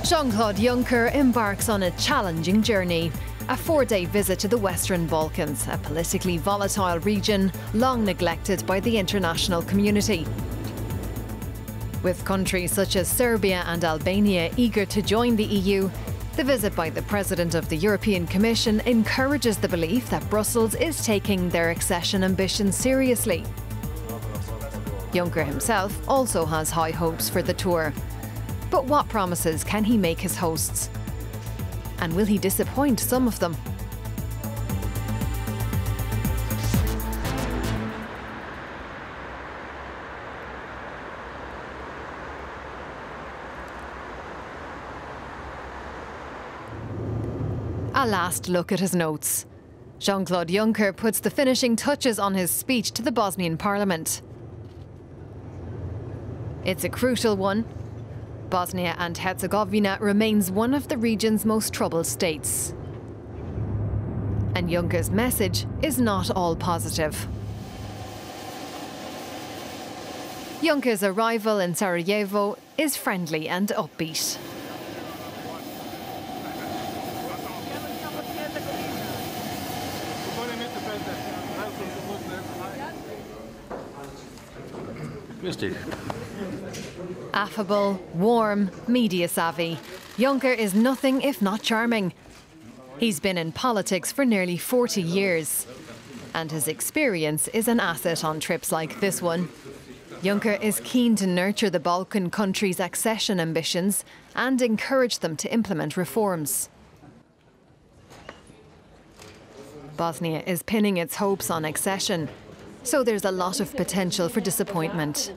Jean-Claude Juncker embarks on a challenging journey. A 4-day visit to the Western Balkans, a politically volatile region long neglected by the international community. With countries such as Serbia and Albania eager to join the EU, the visit by the President of the European Commission encourages the belief that Brussels is taking their accession ambitions seriously. Juncker himself also has high hopes for the tour. But what promises can he make his hosts? And will he disappoint some of them? A last look at his notes. Jean-Claude Juncker puts the finishing touches on his speech to the Bosnian Parliament. It's a crucial one. Bosnia and Herzegovina remains one of the region's most troubled states. And Juncker's message is not all positive. Juncker's arrival in Sarajevo is friendly and upbeat. Affable, warm, media savvy, Juncker is nothing if not charming. He's been in politics for nearly 40 years, and his experience is an asset on trips like this one. Juncker is keen to nurture the Balkan countries' accession ambitions and encourage them to implement reforms. Bosnia is pinning its hopes on accession, so there's a lot of potential for disappointment.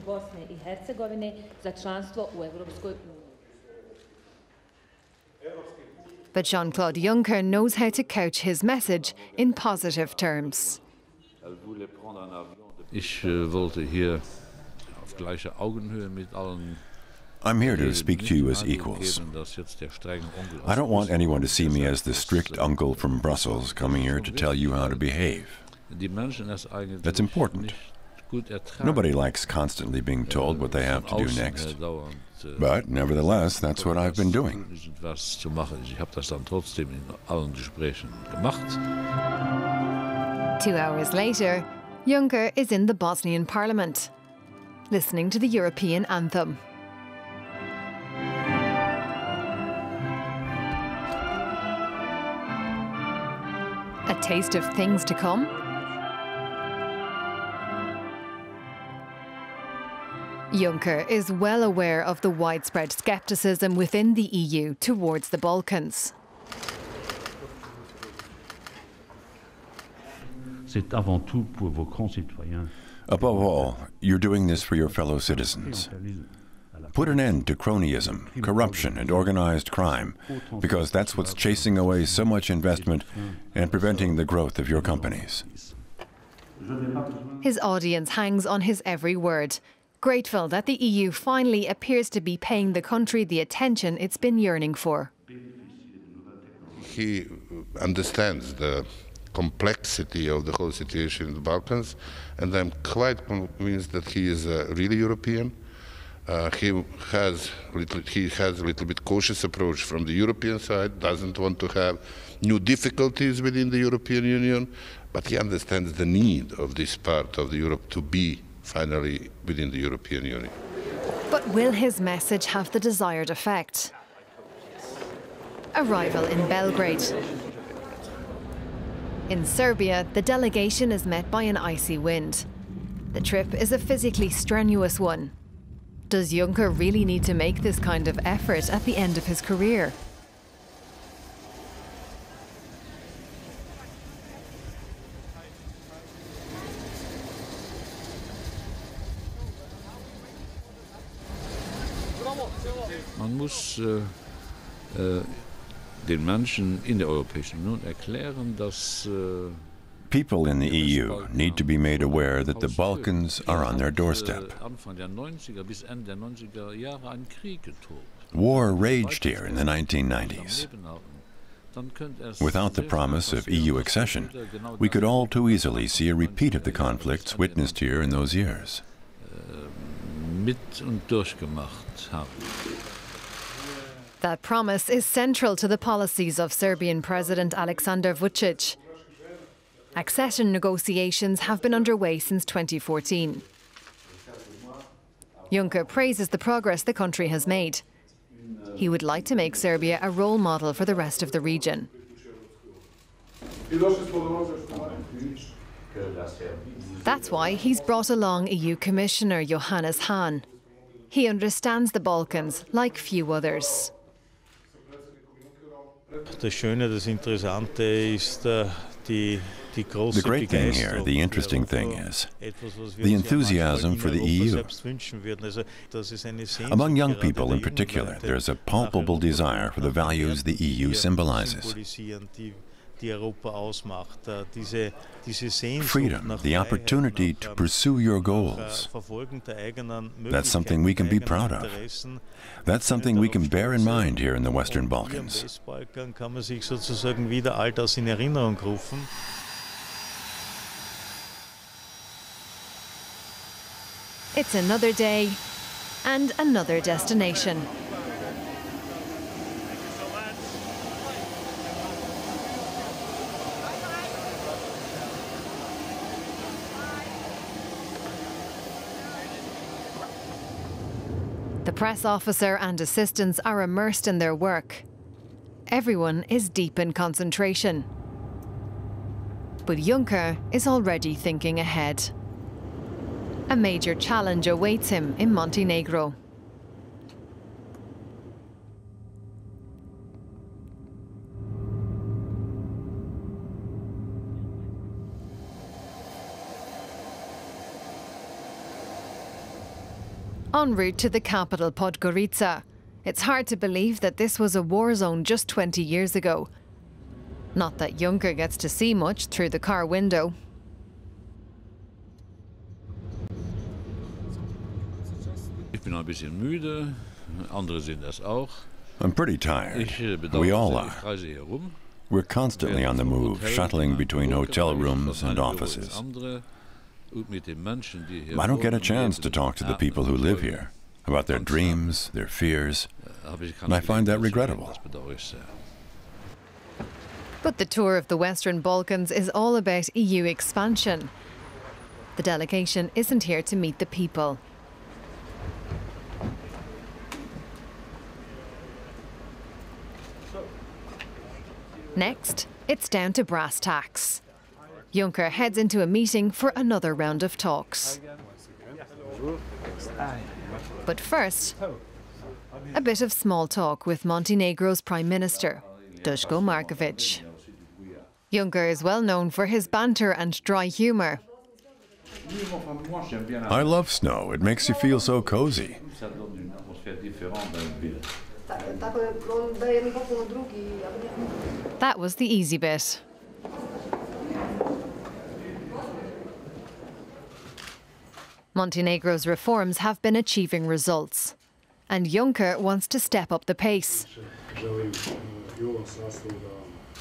But Jean-Claude Juncker knows how to couch his message in positive terms. I'm here to speak to you as equals. I don't want anyone to see me as the strict uncle from Brussels coming here to tell you how to behave. That's important. Nobody likes constantly being told what they have to do next. But nevertheless, that's what I've been doing. 2 hours later, Juncker is in the Bosnian Parliament, listening to the European anthem. A taste of things to come? Juncker is well aware of the widespread scepticism within the EU towards the Balkans. Above all, you're doing this for your fellow citizens. Put an end to cronyism, corruption, and organized crime, because that's what's chasing away so much investment and preventing the growth of your companies. His audience hangs on his every word, grateful that the EU finally appears to be paying the country the attention it's been yearning for. He understands the complexity of the whole situation in the Balkans, and I'm quite convinced that he is a really European. He has a little bit cautious approach from the European side, doesn't want to have new difficulties within the European Union, but he understands the need of this part of Europe to be finally within the European Union. But will his message have the desired effect? Arrival in Belgrade. In Serbia, the delegation is met by an icy wind. The trip is a physically strenuous one. Does Juncker really need to make this kind of effort at the end of his career? Man muss den Menschen in der Europäischen Union erklären, dass People in the EU need to be made aware that the Balkans are on their doorstep. War raged here in the 1990s. Without the promise of EU accession, we could all too easily see a repeat of the conflicts witnessed here in those years. That promise is central to the policies of Serbian President Aleksandar Vučić. Accession negotiations have been underway since 2014. Juncker praises the progress the country has made. He would like to make Serbia a role model for the rest of the region. That's why he's brought along EU Commissioner Johannes Hahn. He understands the Balkans like few others. The great thing here, the interesting thing is, the enthusiasm for the EU. Among young people in particular, there's a palpable desire for the values the EU symbolizes. Freedom, the opportunity to pursue your goals. That's something we can be proud of. That's something we can bear in mind here in the Western Balkans. It's another day and another destination. The press officer and assistants are immersed in their work. Everyone is deep in concentration. But Juncker is already thinking ahead. A major challenge awaits him in Montenegro. En route to the capital, Podgorica. It's hard to believe that this was a war zone just 20 years ago. Not that Juncker gets to see much through the car window. I'm pretty tired. We all are. We're constantly on the move, shuttling between hotel rooms and offices. I don't get a chance to talk to the people who live here about their dreams, their fears, and I find that regrettable. But the tour of the Western Balkans is all about EU expansion. The delegation isn't here to meet the people. Next, it's down to brass tacks. Juncker heads into a meeting for another round of talks. But first, a bit of small talk with Montenegro's Prime Minister, Duško Marković. Juncker is well known for his banter and dry humour. I love snow. It makes you feel so cozy. That was the easy bit. Montenegro's reforms have been achieving results, and Juncker wants to step up the pace.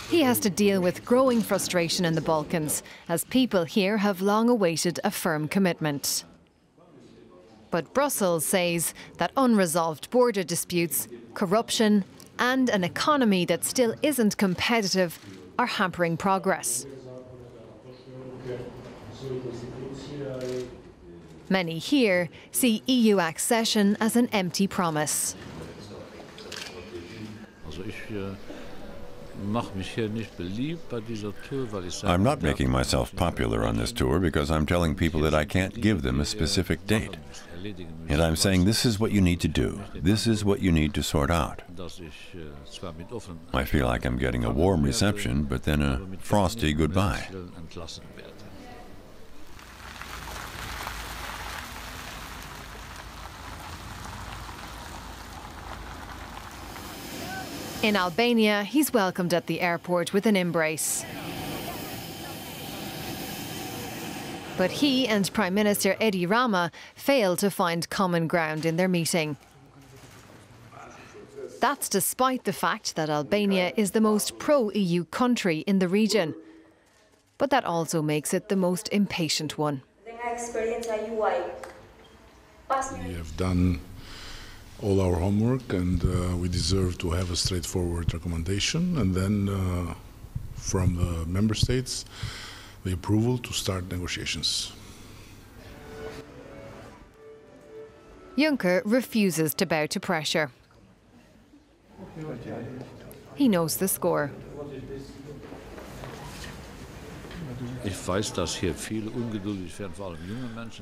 He has to deal with growing frustration in the Balkans, as people here have long awaited a firm commitment. But Brussels says that unresolved border disputes, corruption, and an economy that still isn't competitive are hampering progress. Many here see EU accession as an empty promise. I'm not making myself popular on this tour because I'm telling people that I can't give them a specific date. And I'm saying this is what you need to do. This is what you need to sort out. I feel like I'm getting a warm reception, but then a frosty goodbye. In Albania, he's welcomed at the airport with an embrace. But he and Prime Minister Edi Rama failed to find common ground in their meeting. That's despite the fact that Albania is the most pro-EU country in the region. But that also makes it the most impatient one. We have done all our homework, and we deserve to have a straightforward recommendation, and then from the member states, the approval to start negotiations. Juncker refuses to bow to pressure. He knows the score.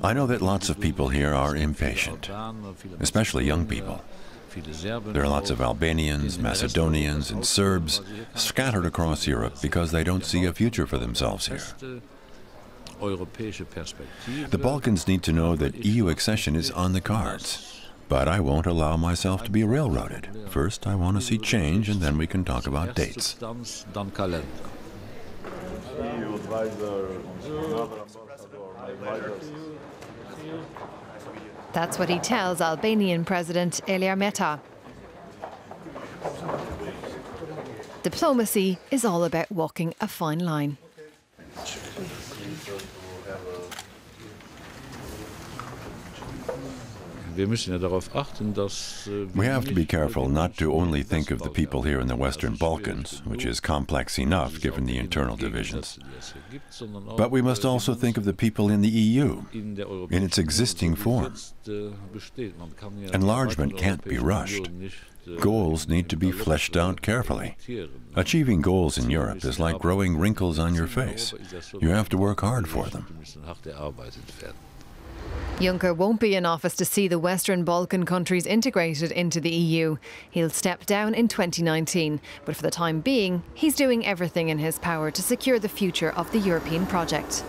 I know that lots of people here are impatient, especially young people. There are lots of Albanians, Macedonians, and Serbs scattered across Europe because they don't see a future for themselves here. The Balkans need to know that EU accession is on the cards, but I won't allow myself to be railroaded. First, I want to see change, and then we can talk about dates. That's what he tells Albanian President Ilir Meta. Diplomacy is all about walking a fine line. We have to be careful not to only think of the people here in the Western Balkans, which is complex enough given the internal divisions, but we must also think of the people in the EU, in its existing form. Enlargement can't be rushed. Goals need to be fleshed out carefully. Achieving goals in Europe is like growing wrinkles on your face. You have to work hard for them. Juncker won't be in office to see the Western Balkan countries integrated into the EU. He'll step down in 2019, but for the time being, he's doing everything in his power to secure the future of the European project.